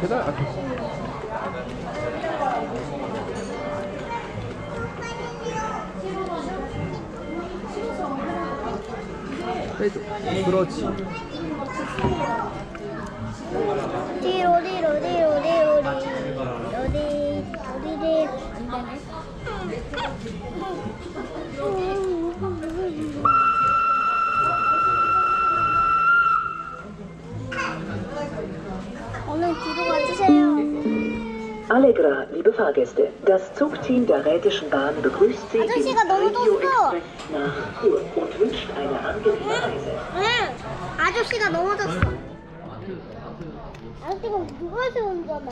계단 앞에. 빼줘. 그렇지. 뒤로 뒤로 뒤로 뒤로 어디 어디지 안 되네. 얼른 뒤로 가주세요. Allegra, liebe Fahrgäste, das Zugteam der Rhätischen Bahn begrüßt Sie 아저씨가 im 너무 Regio 덥어. Express nach Chur und wünscht eine angenehme Reise. 응, 아저씨가 넘어졌어. 아저씨가 누가 세운잖아.